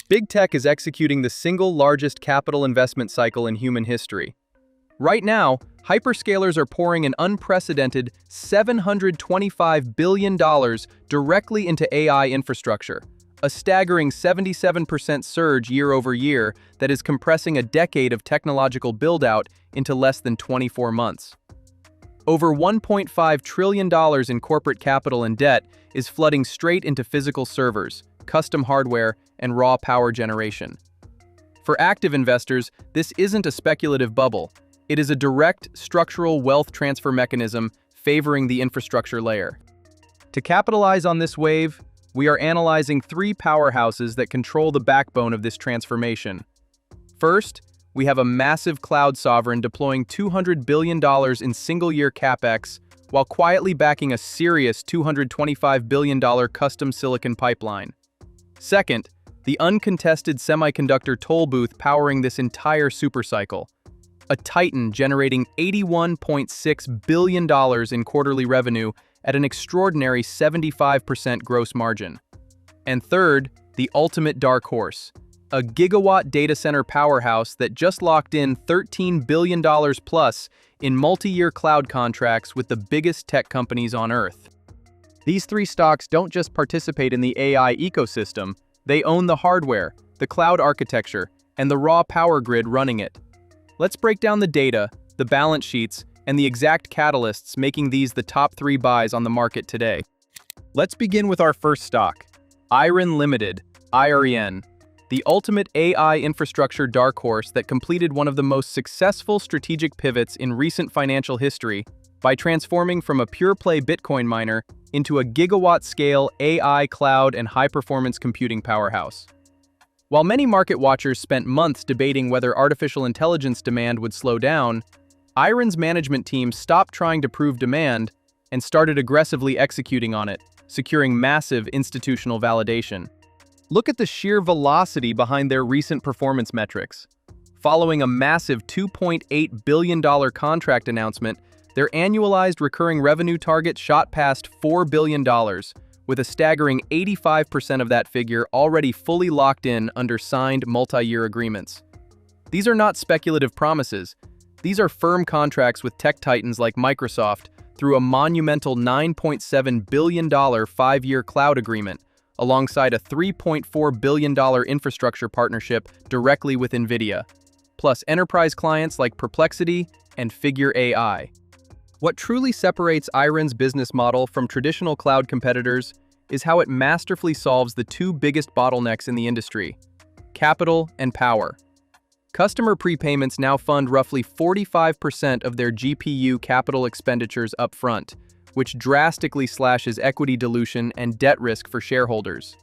Big tech is executing the single largest capital investment cycle in human history. Right now, hyperscalers are pouring an unprecedented $725 billion directly into AI infrastructure, a staggering 77% surge year over year that is compressing a decade of technological buildout into less than 24 months. Over $1.5 trillion in corporate capital and debt is flooding straight into physical servers, custom hardware, and raw power generation. For active investors, this isn't a speculative bubble. It is a direct structural wealth transfer mechanism favoring the infrastructure layer. To capitalize on this wave, we are analyzing three powerhouses that control the backbone of this transformation. First, we have a massive cloud sovereign deploying $200 billion in single-year capex while quietly backing a serious $225 billion custom silicon pipeline. Second, the uncontested semiconductor tollbooth powering this entire supercycle. A titan generating $81.6 billion in quarterly revenue at an extraordinary 75% gross margin. And third, the ultimate dark horse, a gigawatt data center powerhouse that just locked in $13 billion plus in multi-year cloud contracts with the biggest tech companies on Earth. These three stocks don't just participate in the AI ecosystem, they own the hardware, the cloud architecture, and the raw power grid running it. Let's break down the data, the balance sheets, and the exact catalysts making these the top three buys on the market today. Let's begin with our first stock, IREN Limited, IREN, the ultimate AI infrastructure dark horse that completed one of the most successful strategic pivots in recent financial history by transforming from a pure-play Bitcoin miner into a gigawatt-scale AI cloud and high-performance computing powerhouse. While many market watchers spent months debating whether artificial intelligence demand would slow down, IREN's management team stopped trying to prove demand and started aggressively executing on it, securing massive institutional validation. Look at the sheer velocity behind their recent performance metrics. Following a massive $2.8 billion contract announcement, their annualized recurring revenue target shot past $4 billion, with a staggering 85% of that figure already fully locked in under signed multi-year agreements. These are not speculative promises. These are firm contracts with tech titans like Microsoft through a monumental $9.7 billion 5-year cloud agreement, alongside a $3.4 billion infrastructure partnership directly with NVIDIA, plus enterprise clients like Perplexity and Figure AI. What truly separates IREN's business model from traditional cloud competitors is how it masterfully solves the two biggest bottlenecks in the industry: capital and power. Customer prepayments now fund roughly 45% of their GPU capital expenditures upfront, which drastically slashes equity dilution and debt risk for shareholders.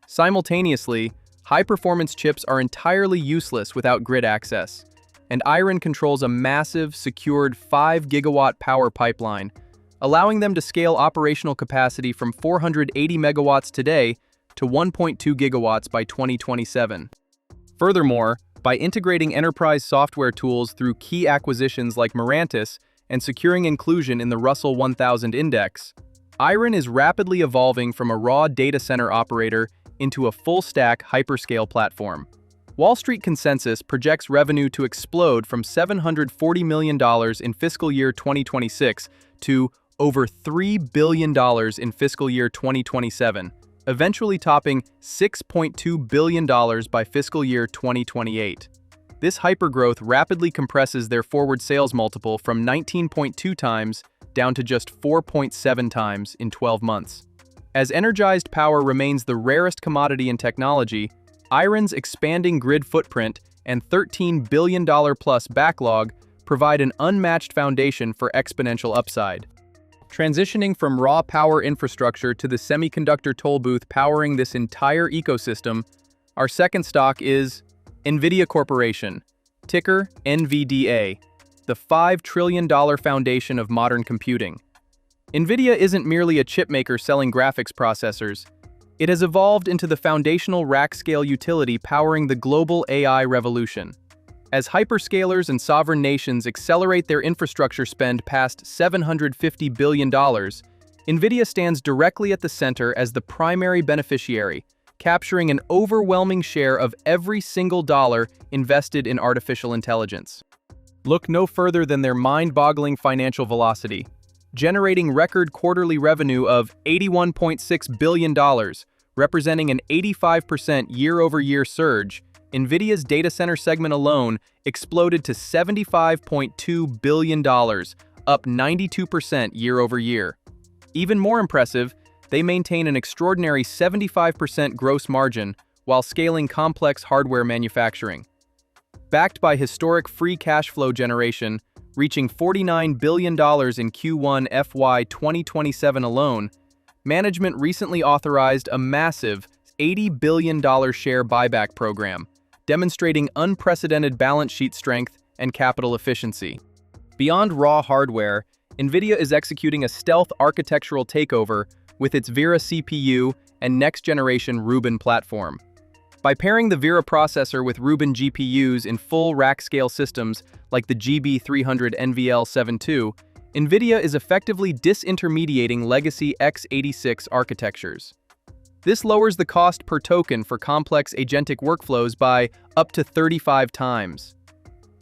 Simultaneously, high-performance chips are entirely useless without grid access, and IREN controls a massive, secured 5-gigawatt power pipeline, allowing them to scale operational capacity from 480 megawatts today to 1.2 gigawatts by 2027. Furthermore, by integrating enterprise software tools through key acquisitions like Mirantis and securing inclusion in the Russell 1000 index, IREN is rapidly evolving from a raw data center operator into a full-stack hyperscale platform. Wall Street consensus projects revenue to explode from $740 million in fiscal year 2026 to over $3 billion in fiscal year 2027, eventually topping $6.2 billion by fiscal year 2028. This hypergrowth rapidly compresses their forward sales multiple from 19.2 times down to just 4.7 times in 12 months. As energized power remains the rarest commodity in technology, IREN's expanding grid footprint and $13 billion plus backlog provide an unmatched foundation for exponential upside. Transitioning from raw power infrastructure to the semiconductor tollbooth powering this entire ecosystem, our second stock is NVIDIA Corporation, ticker NVDA, the $5 trillion foundation of modern computing. NVIDIA isn't merely a chipmaker selling graphics processors. It has evolved into the foundational rack-scale utility powering the global AI revolution. As hyperscalers and sovereign nations accelerate their infrastructure spend past $750 billion, NVIDIA stands directly at the center as the primary beneficiary, capturing an overwhelming share of every single dollar invested in artificial intelligence. Look no further than their mind-boggling financial velocity, generating record quarterly revenue of $81.6 billion, representing an 85% year-over-year surge. NVIDIA's data center segment alone exploded to $75.2 billion, up 92% year-over-year. Even more impressive, they maintain an extraordinary 75% gross margin while scaling complex hardware manufacturing. Backed by historic free cash flow generation, reaching $49 billion in Q1 FY 2027 alone, management recently authorized a massive $80 billion share buyback program, demonstrating unprecedented balance sheet strength and capital efficiency. Beyond raw hardware, NVIDIA is executing a stealth architectural takeover with its Vera CPU and next-generation Rubin platform. By pairing the Vera processor with Rubin GPUs in full rack-scale systems like the GB300 NVL72, NVIDIA is effectively disintermediating legacy x86 architectures. This lowers the cost per token for complex agentic workflows by up to 35 times.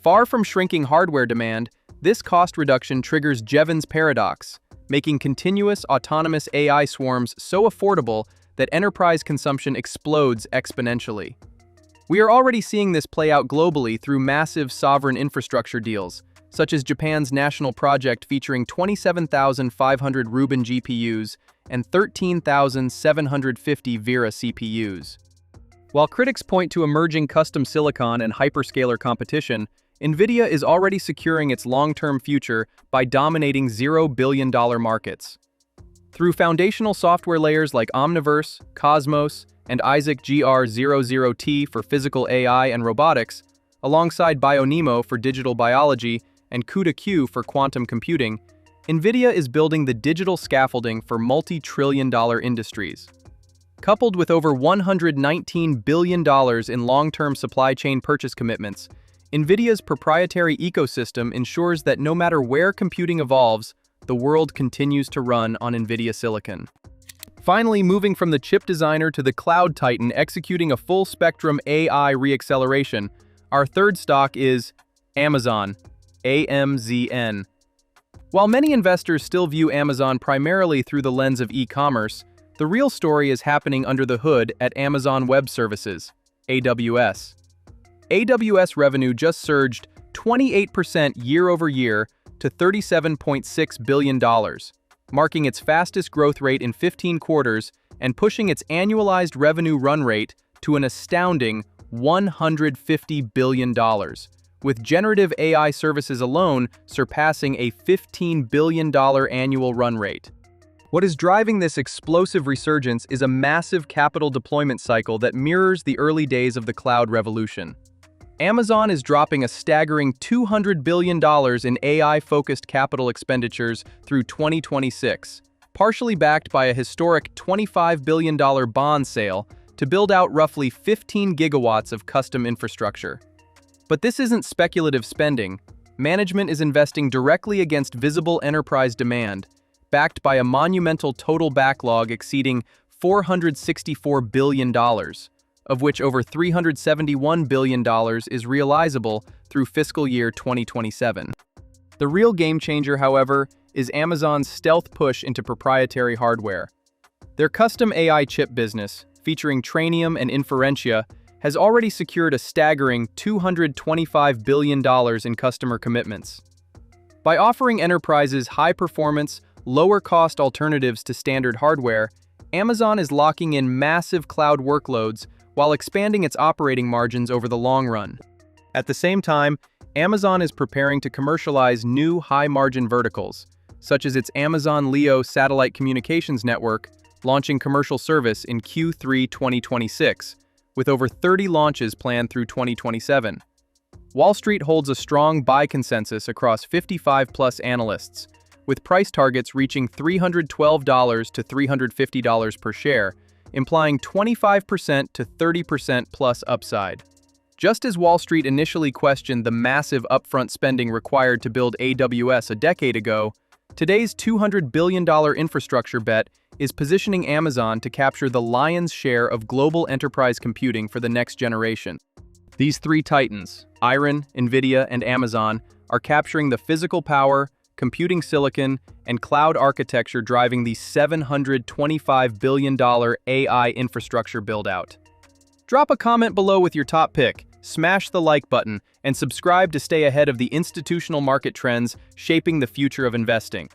Far from shrinking hardware demand, this cost reduction triggers Jevons paradox, making continuous autonomous AI swarms so affordable that enterprise consumption explodes exponentially. We are already seeing this play out globally through massive sovereign infrastructure deals, such as Japan's national project featuring 27,500 Rubin GPUs and 13,750 Vera CPUs. While critics point to emerging custom silicon and hyperscaler competition, NVIDIA is already securing its long-term future by dominating $0 billion markets. Through foundational software layers like Omniverse, Cosmos, and Isaac GR00T for physical AI and robotics, alongside BioNeMo for digital biology and CUDA-Q for quantum computing, NVIDIA is building the digital scaffolding for multi-trillion-dollar industries. Coupled with over $119 billion in long-term supply chain purchase commitments, NVIDIA's proprietary ecosystem ensures that no matter where computing evolves, the world continues to run on NVIDIA silicon. Finally, moving from the chip designer to the cloud titan executing a full-spectrum AI reacceleration, our third stock is Amazon, AMZN. While many investors still view Amazon primarily through the lens of e-commerce, the real story is happening under the hood at Amazon Web Services, AWS. AWS revenue just surged 28% year-over-year to $37.6 billion, marking its fastest growth rate in 15 quarters and pushing its annualized revenue run rate to an astounding $150 billion, with generative AI services alone surpassing a $15 billion annual run rate. What is driving this explosive resurgence is a massive capital deployment cycle that mirrors the early days of the cloud revolution. Amazon is dropping a staggering $200 billion in AI-focused capital expenditures through 2026, partially backed by a historic $25 billion bond sale to build out roughly 15 gigawatts of custom infrastructure. But this isn't speculative spending. Management is investing directly against visible enterprise demand, backed by a monumental total backlog exceeding $464 billion, of which over $371 billion is realizable through fiscal year 2027. The real game changer, however, is Amazon's stealth push into proprietary hardware. Their custom AI chip business, featuring Trainium and Inferentia, has already secured a staggering $225 billion in customer commitments. By offering enterprises high-performance, lower-cost alternatives to standard hardware, Amazon is locking in massive cloud workloads while expanding its operating margins over the long run. At the same time, Amazon is preparing to commercialize new high-margin verticals, such as its Amazon Leo satellite communications network, launching commercial service in Q3 2026, with over 30 launches planned through 2027. Wall Street holds a strong buy consensus across 55-plus analysts, with price targets reaching $312 to $350 per share, implying 25% to 30% plus upside. Just as Wall Street initially questioned the massive upfront spending required to build AWS a decade ago, today's $200 billion infrastructure bet is positioning Amazon to capture the lion's share of global enterprise computing for the next generation. These three titans, IREN, NVIDIA, and Amazon, are capturing the physical power, computing silicon, and cloud architecture driving the $725 billion AI infrastructure build-out. Drop a comment below with your top pick, smash the like button, and subscribe to stay ahead of the institutional market trends shaping the future of investing.